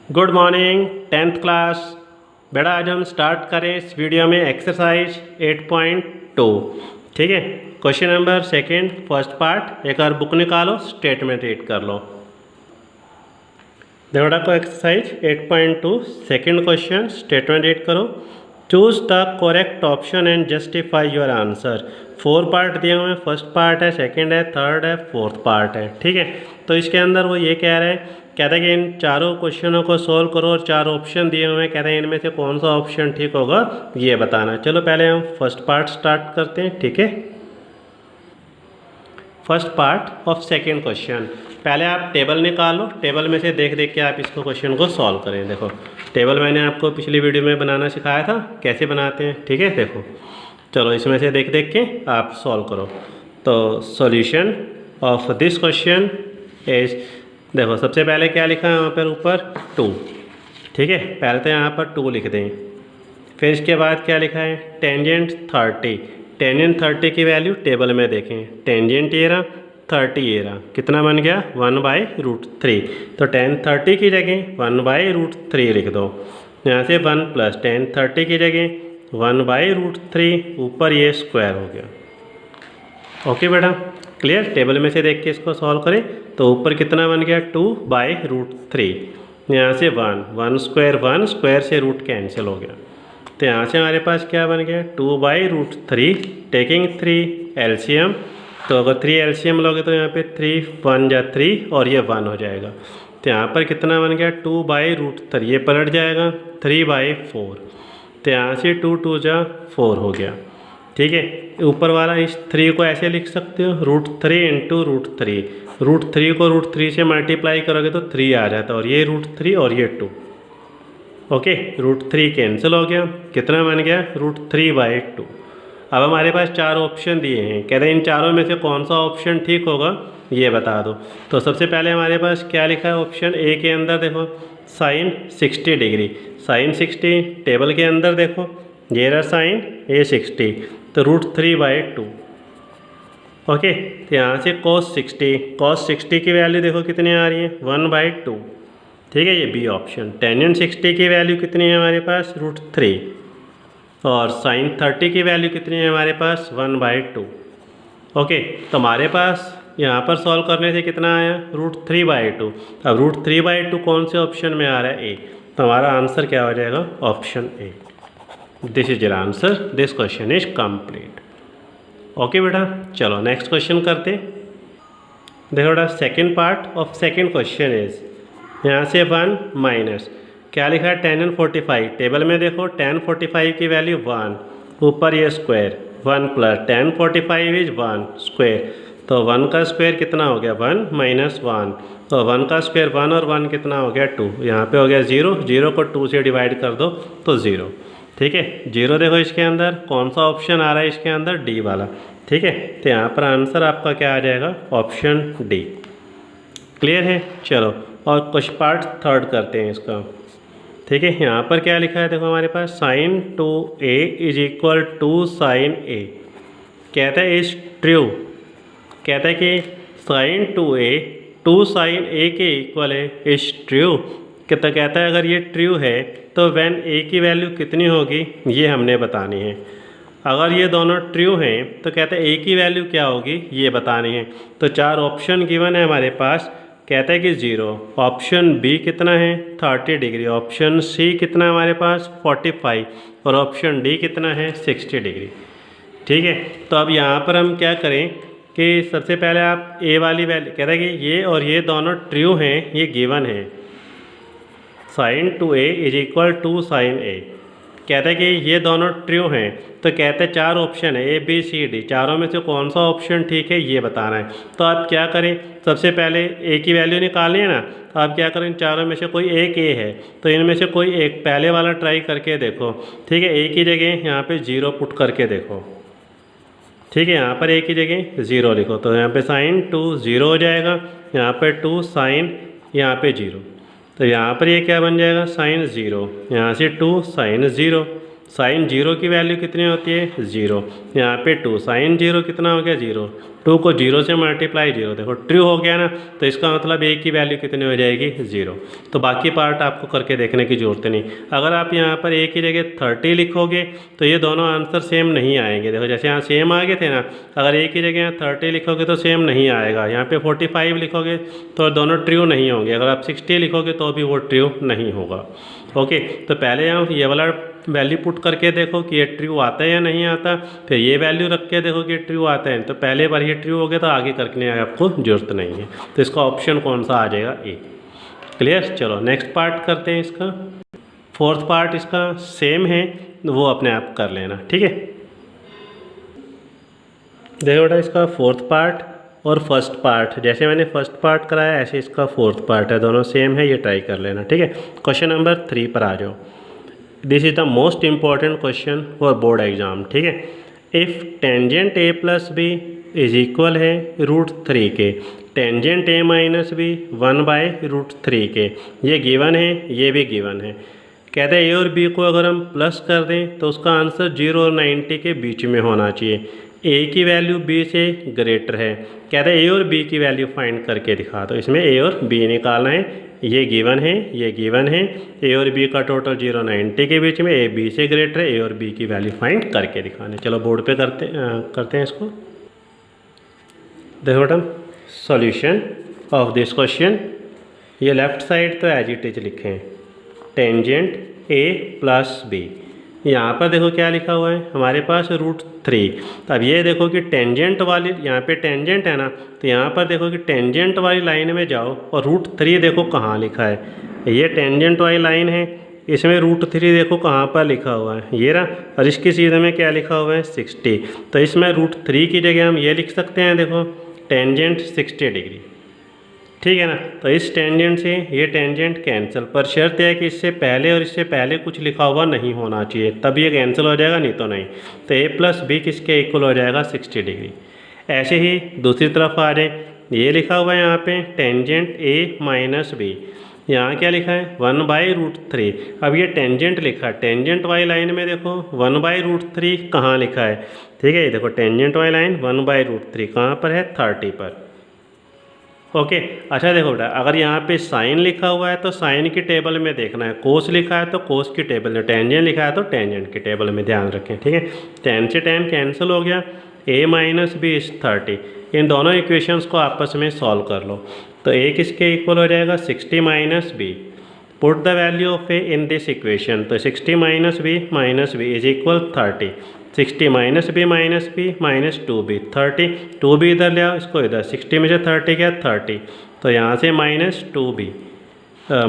Good morning 10th class. बेटा आज हम स्टार्ट करें इस वीडियो में एक्सरसाइज 8.2। ठीक है, question number second first part. एक और बुक निकालो, स्टेटमेंट रीड कर लो। देखो बेटा को exercise 8.2 second question, statement read करो। Choose the correct option and justify your answer. 4 part दिए हुए हैं, फर्स्ट पार्ट है, सेकंड है, थर्ड है, फोर्थ पार्ट है। ठीक है, तो इसके अंदर वो ये कह रहा है, कहता है कि इन चारों क्वेश्चनों को सोल्व करो और 4 ऑप्शन दिए हुए हैं, कहते हैं इनमें से कौन सा ऑप्शन ठीक होगा ये बताना। चलो पहले हम फर्स्ट पार्ट स्टार्ट करते हैं। ठीक है, first part of second question. पहले आप टेबल निकालो, टेबल में से देख देख के आप इसको क्वेश्चन को सॉल्व करें। देखो टेबल मैंने आपको पिछली वीडियो में बनाना सिखाया था, कैसे बनाते हैं। ठीक है, देखो चलो इसमें से देख देख के आप सॉल्व करो। तो solution of this question is, देखो सबसे पहले क्या लिखा है यहाँ पर ऊपर 2। ठीक है, पहले तो यहाँ पर 2 लिख दें। फिर इसके बाद क्या लिखा है, टेंजेंट 30। टेंजेंट 30 की वैल्यू टेबल में देखें, टेंजेंट ये रहा, 30 ये रहा, कितना बन गया 1/√3। तो tan 30 की जगह 1/√3 लिख दो। यहाँ से 1 + tan 30 की जगह 1/√3, ऊपर ये स्क्वायर हो गया। ओके बेटा, क्लियर। टेबल में से देख के इसको सॉल्व करें तो ऊपर कितना बन गया 2/√3। यहाँ से 1 स्क्वायर, 1 स्क्वायर से रूट कैंसिल हो गया। तो यहाँ से हमारे पास क्या बन गया 2/√3 टेकिंग 3 एलसीएम। तो अगर 3 एलसीएम लोगे तो यहाँ पे 3 1 जा 3 और ये 1 हो जाएगा। तो यहाँ पर कितना बन गया 2/√3, ये पलट जाएगा 3/4। तो यहाँ से 2 2 जा 4 हो गया। ठीक है, ऊपर वाला इस 3 को ऐसे लिख सकते हो, √3 × √3। √3 को √3 से मल्टीप्लाई करोगे तो 3 आ जाता है, और ये √3 और ये 2। ओके, √3 कैंसिल हो गया, कितना बन गया √3/2। अब हमारे पास 4 ऑप्शन दिए हैं, कह रहे हैं इन चारों में से कौन सा ऑप्शन ठीक होगा ये बता दो। तो सबसे पहले हमारे पास क्या लिखा है, ऑप्शन ए के अंदर देखो sin 60 डिग्री। sin 60 टेबल के अंदर देखो, ये रहा sin, ये 60, तो √3/2। ओके, तो यहाँ से cos 60 की वैल्यू देखो कितनी आ रही है 1/2। ठीक है, ये बी ऑप्शन। टेंजेंट 60 की वैल्यू कितनी है हमारे पास √3, और sin 30 की वैल्यू कितनी है हमारे पास 1/2। ओके, तो हमारे पास यहाँ पर सॉल्व करने से कितना आया √3/2। अब √3/2 कौन से ऑप्शन में आ रहा है, ए। तो हमारा आंसर क्या हो जाएगा option A. This is your answer, this question is complete. Okay बेटा, चलो नेक्स्ट क्वेश्चन करते। देखो बेटा second part of second question is, यहाँ से 1 माइनस क्या लिखा है tan 45। टेबल में देखो tan 45 की वैल्यू 1, ऊपर ये स्क्वायर 1 + tan 45 इज 1 स्क्वायर। तो 1 का स्क्वायर कितना हो गया 1 - 1। तो 1 का स्क्वायर 1 और 1 कितना हो गया 2। यहाँ पे हो गया 0, 0 को 2 से डिवाइड कर दो तो 0। ठीक है, 0 देखो इसके अंदर कौन सा ऑप्शन आ रहा है, इसके अंदर डी वाला। ठीक है, तो यहाँ पर आंसर आपका क्या आ जाएगा ऑप्शन डी। क्लियर है, चलो और कुछ पार्ट थर्ड करते हैं इसका। ठीक है, यहाँ पर क्या लिखा है देखो हमारे पास sin 2a = sin a। कहता है इज ट्रू, कहता है कि sin 2a 2 sin a के इक्वल है, इज ट्रू। तो कहता है अगर ये ट्रू है तो व्हेन a की वैल्यू कितनी होगी ये हमने बतानी है। अगर ये दोनों ट्रू हैं तो कहता है a की वैल्यू क्या होगी ये बतानी है। तो 4 ऑप्शन गिवन है हमारे पास, कहता है कि 0। ऑप्शन बी कितना है 30 डिग्री, ऑप्शन सी कितना हमारे पास 45, और ऑप्शन डी कितना है 60 डिग्री। ठीक है, तो अब यहाँ पर हम क्या करें कि सबसे पहले आप ए वाली वैल्यू, कहता है कि ये और ये दोनों ट्रू हैं, ये गिवन है sin 2a = sin a। कहता है कि ये दोनों ट्रू हैं, तो कहते हैं 4 ऑप्शन है ए बी सी डी, चारों में से कौन सा ऑप्शन ठीक है ये बताना है। तो आप क्या करें, सबसे पहले ए की वैल्यू निकालनी है ना, तो आप क्या करें, चारों में से कोई एक ए है तो इनमें से कोई एक पहले वाला ट्राई करके देखो। ठीक है, ए की जगह यहाँ पे 0 पुट करके देखो। ठीक है, यहाँ पर ए की जगह 0 लिखो, तो यहाँ पे sin 2 0 हो जाएगा, यहाँ पर 2 sin, यहाँ पे 0। तो यहाँ पर ये क्या बन जाएगा sin 0, यहाँ से 2 sin 0। sin 0 की वैल्यू कितनी होती है 0, यहाँ पे 2 sin 0 कितना हो गया 0। 2 को 0 से मल्टीप्लाई 0, देखो ट्रू हो गया ना, तो इसका मतलब a की वैल्यू कितनी हो जाएगी 0। तो बाकी पार्ट आपको करके देखने की ज़रूरत नहीं। अगर आप यहाँ पर a की जगह 30 लिखोगे तो ये दोनों आंसर सेम नहीं आएंगे। देखो जैसे यहाँ सेम आ गए थे ना, अगर a की जगह यहाँ 30 लिखोगे तो सेम नहीं आएगा। यहाँ पे 45 लिखोगे तो दोनों ट्रू नहीं होंगे। अगर आप 60 लिखोगे तो भी वो ट्रू नहीं होगा। ओके, तो पहले हम ये वाला वैल्यू पुट करके देखो कि ये ट्रू आता है या नहीं आता, फिर ये वैल्यू रख के देखो कि ट्रू आता है। तो पहले बार ये ट्रू हो गया तो आगे करने आपको जरूरत नहीं है। तो इसका ऑप्शन कौन सा आ जाएगा, ए। क्लियर। चलो नेक्स्ट पार्ट करते हैं इसका। फोर्थ पार्ट इसका सेम है, वो अपने आप कर लेना, ठीक है। देखो बेटा इसका फोर्थ पार्ट और फर्स्ट पार्ट, जैसे मैंने फर्स्ट पार्ट कराया ऐसे इसका फोर्थ पार्ट है, दोनों सेम है, ये ट्राई कर लेना, ठीक है। क्वेश्चन नंबर 3 पर आ जाओ। This is the most important question for board exam, ठीक है। If tangent a plus B is equal है √3 के, टेंजेंट a माइनस बी 1/√3 के, ये गिवन है, ये भी गिवन है। कहते हैं a और b को अगर हम प्लस कर दें तो उसका आंसर 0 और 90 के बीच में होना चाहिए। a की वैल्यू b से ग्रेटर है। कहते हैं a और b की वैल्यू फाइंड करके दिखा दो। इसमें a और b निकालना है, ये गिवन है, ये गिवन है। a और b का टोटल 0 90 के बीच में, a b से ग्रेटर है, a और b की वैल्यू फाइंड करके दिखाने। चलो बोर्ड पे करते हैं इसको। देखो बेटा सॉल्यूशन ऑफ दिस क्वेश्चन, ये लेफ्ट साइड तो एज इट इज लिखें, टेंजेंट a प्लस b। यहाँ पर देखो क्या लिखा हुआ है हमारे पास √3। तो अब ये देखो कि टेंजेंट वाली, यहाँ पे टेंजेंट है ना, तो यहाँ पर देखो कि टेंजेंट वाली लाइन में जाओ और √3 देखो कहाँ लिखा है। ये टेंजेंट वाली लाइन है, इसमें √3 देखो कहाँ पर लिखा हुआ है, ये रहा। और इसकी सीधे में क्या लिखा हुआ है 60। तो इसमें √3 की जगह हम ये लिख सकते हैं, देखो टेंजेंट 60 डिग्री, ठीक है ना। तो इस टेंजेंट से ये टेंजेंट कैंसिल, पर शर्त है कि इससे पहले और इससे पहले कुछ लिखा हुआ नहीं होना चाहिए, तब ये कैंसिल हो जाएगा, नहीं तो नहीं। तो a प्लस बी किसके इक्वल हो जाएगा 60 डिग्री। ऐसे ही दूसरी तरफ आ जाए, ये लिखा हुआ है यहाँ पे टेंजेंट a माइनस बी, यहाँ क्या लिखा है 1/√3। अब ये टेंजेंट लिखा है, टेंजेंट वाली लाइन में देखो 1/√3 कहाँ लिखा है, ठीक है। ये देखो टेंजेंट वाली लाइन 1/√3 कहाँ पर है 30 पर। ओके अच्छा देखो बेटा, अगर यहाँ पे साइन लिखा हुआ है तो साइन की टेबल में देखना है, कोस लिखा है तो कोस की टेबल में, टेंजेंट लिखा है तो टेंजेंट की टेबल में ध्यान रखें, ठीक है। 10 से 10 कैंसिल हो गया, a माइनस बी इज 30। इन दोनों इक्वेशंस को आपस में सॉल्व कर लो। तो a किसके इक्वल हो जाएगा 60 minus B. Put the value of a in this equation. तो 60 minus B is equal 30। 60 minus B minus 2b 30, 2b इधर ले आओ, इसको इधर, 60 में से 30 क्या 30, तो यहाँ से माइनस 2b,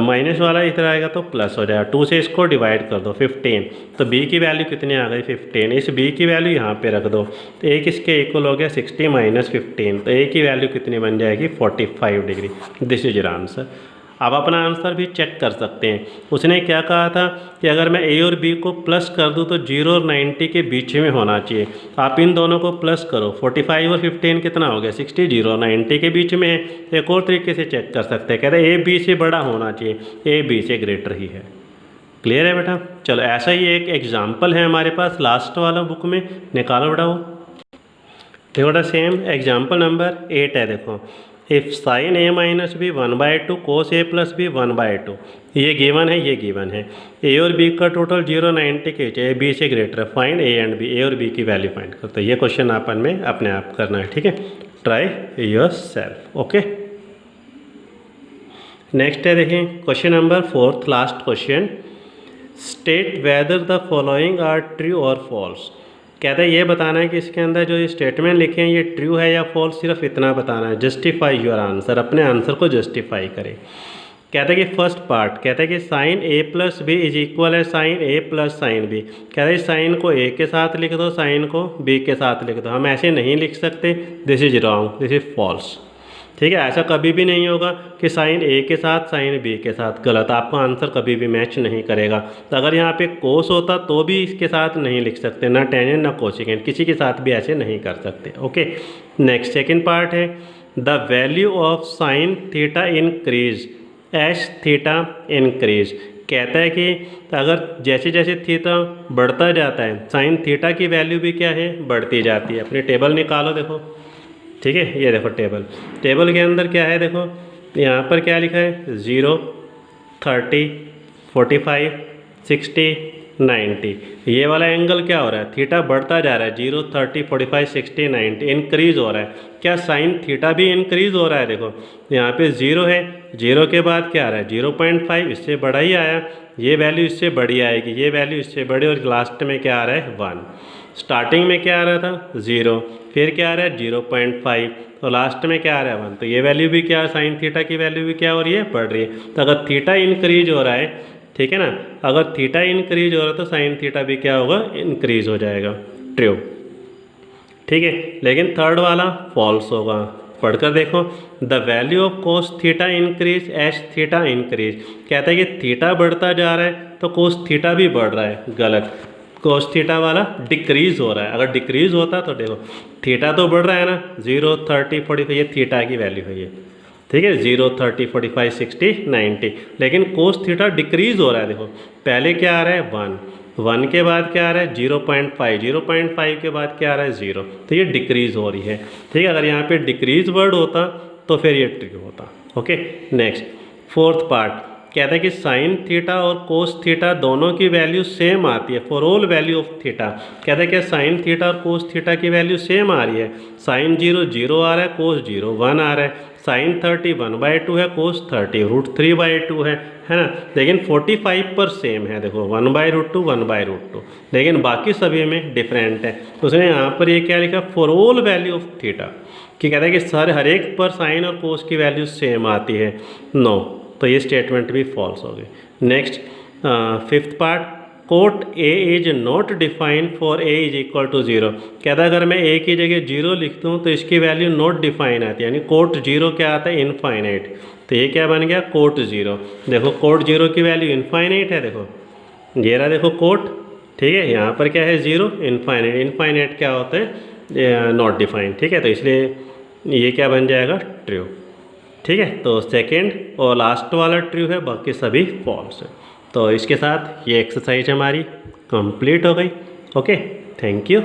माइनस वाला इधर आएगा तो प्लस हो जाएगा। 2 से इसको डिवाइड कर दो 15, तो b की वैल्यू कितनी आ गई 15। इस b की वैल्यू यहाँ पे रख दो, तो a किसके इक्वल हो गया 60 माइनस 15, तो a की वैल्यू कितनी बन जाएगी 45 degree. This is your answer. आप अपना आंसर भी चेक कर सकते हैं। उसने क्या कहा था कि अगर मैं a और b को प्लस कर दूं तो 0 और 90 के बीच में होना चाहिए। आप इन दोनों को प्लस करो, 45 और 15 कितना हो गया 60, 0 और 90 के बीच में है। एक और तरीके से चेक कर सकते हैं, कहते हैं a b से बड़ा होना चाहिए, a b से ग्रेटर ही है। क्लियर है बेटा। चलो ऐसा ही एक एग्जाम्पल है हमारे पास लास्ट वाला बुक में, निकालो बेटा वो। देखो बेटा सेम एग्जाम्पल नंबर 8 है। देखो if sine a minus B 1/2 cos a plus B 1/2, ये गिवन है, ये गिवन है। a और b का टोटल 0 90 के चाहिए, b से ग्रेटर है, find a and b, a और b की वैल्यू फाइंड करते हैं। ये क्वेश्चन अपन में अपने आप करना है, ठीक है। Try yourself. Okay next है, देखें question number 4 last question. State whether the following are true और फॉल्स। कहता है ये बताना है कि इसके अंदर जो ये स्टेटमेंट लिखे हैं ये ट्रू है या फॉल्स, सिर्फ इतना बताना है। जस्टिफाई योर आंसर, अपने आंसर को जस्टिफाई करें। कहता है कि फर्स्ट पार्ट, कहता है कि sine a plus B is equal है sine a plus sine b. कहता है साइन को a के साथ लिख दो, साइन को b के साथ लिख दो। हम ऐसे नहीं लिख सकते, this is wrong, this is false, ठीक है। ऐसा कभी भी नहीं होगा कि साइन a के साथ साइन b के साथ, गलत, आपका आंसर कभी भी मैच नहीं करेगा। तो अगर यहाँ पे कोस होता तो भी इसके साथ नहीं लिख सकते, ना टेंजेंट ना कोसेकेंट, किसी के साथ भी ऐसे नहीं कर सकते। ओके नेक्स्ट सेकंड पार्ट है, the value of sine theta increase S theta increase. कहता है कि अगर जैसे जैसे थीटा बढ़ता जाता है साइन थीटा की वैल्यू भी क्या है बढ़ती जाती है। अपनी टेबल निकालो देखो, ठीक है, ये देखो टेबल के अंदर क्या है, देखो यहाँ पर क्या लिखा है 0, 30, 45, 60, 90। ये वाला एंगल क्या हो रहा है, थीटा बढ़ता जा रहा है, 0, 30, 45, 60, 90 इंक्रीज़ हो रहा है। क्या साइन थीटा भी इंक्रीज़ हो रहा है, देखो यहाँ पे 0 है, 0 के बाद क्या आ रहा है 0.5, इससे बड़ा ही आया, ये वैल्यू इससे बड़ी आएगी, ये वैल्यू इससे बड़ी, और लास्ट में क्या आ रहा है 1। स्टार्टिंग में क्या आ रहा था 0, फिर क्या आ रहा है 0.5, तो लास्ट में क्या आ रहा है 1। तो ये वैल्यू भी क्या, साइन थीटा की वैल्यू भी क्या हो रही है, बढ़ रही है। तो अगर थीटा इंक्रीज हो रहा है, ठीक है ना, अगर थीटा इंक्रीज हो रहा है तो साइन थीटा भी क्या होगा, इंक्रीज हो जाएगा। ट्रू, ठीक है। लेकिन थर्ड वाला फॉल्स होगा। पढ़कर देखो, the value of cos theta increase as theta increase. कहता है कि थीटा बढ़ता जा रहा है तो कोस थीटा भी बढ़ रहा है, गलत। कोस थीटा वाला डिक्रीज हो रहा है। अगर डिक्रीज होता तो देखो थीटा तो बढ़ रहा है ना, 0, 30, 45, ये थीटा की वैल्यू है ये, ठीक है, 0, 30, 45, 60, 90। लेकिन कोस थीटा डिक्रीज हो रहा है, देखो पहले क्या आ रहा है 1 के बाद क्या आ रहा है 0.5, 0.5 के बाद क्या आ रहा है 0, तो ये डिक्रीज हो रही है, ठीक है। अगर यहाँ पे डिक्रीज वर्ड होता तो फिर ये ट्रू होता। ओके, नेक्स्ट फोर्थ पार्ट कहता है कि साइन थीटा और कोस थीटा दोनों की वैल्यू सेम आती है for all value of theta. कहता है कि साइन थीटा और कोस थीटा की वैल्यू सेम आ रही है। साइन 0 0 आ रहा है, कोस 0 1 आ रहा है। साइन 30 1/2 है, कोस 30 √3/2 है ना। लेकिन 45 पर सेम है, देखो 1/√2 1/√2, लेकिन बाकी सभी में डिफरेंट है। तो उसने यहाँ पर ये क्या लिखा, for all value of theta, कि कहता है कि हर एक पर साइन और कोस की वैल्यू सेम आती है। नो, तो ये स्टेटमेंट भी फॉल्स हो गई। Next fifth part, cot A is not defined for A is equal to 0। कहता है अगर मैं ए की जगह 0 लिखता हूँ तो इसकी वैल्यू नॉट डिफाइन आती है, यानी कोट 0 क्या आता है, इनफाइनाइट। तो ये क्या बन गया, कोट 0। देखो कोट 0 की वैल्यू इनफाइनाइट है, देखो ये रहा, देखो कोट, ठीक है। यहाँ पर क्या है 0, इनफाइनाइट। इनफाइनाइट क्या होता है, नॉट डिफाइंड, ठीक है। तो इसलिए ये क्या बन जाएगा, ट्रू, ठीक है। तो सेकंड और लास्ट वाला ट्रू है, बाकी सभी फॉल्स है। तो इसके साथ ये एक्सरसाइज हमारी कंप्लीट हो गई। Okay, thank you.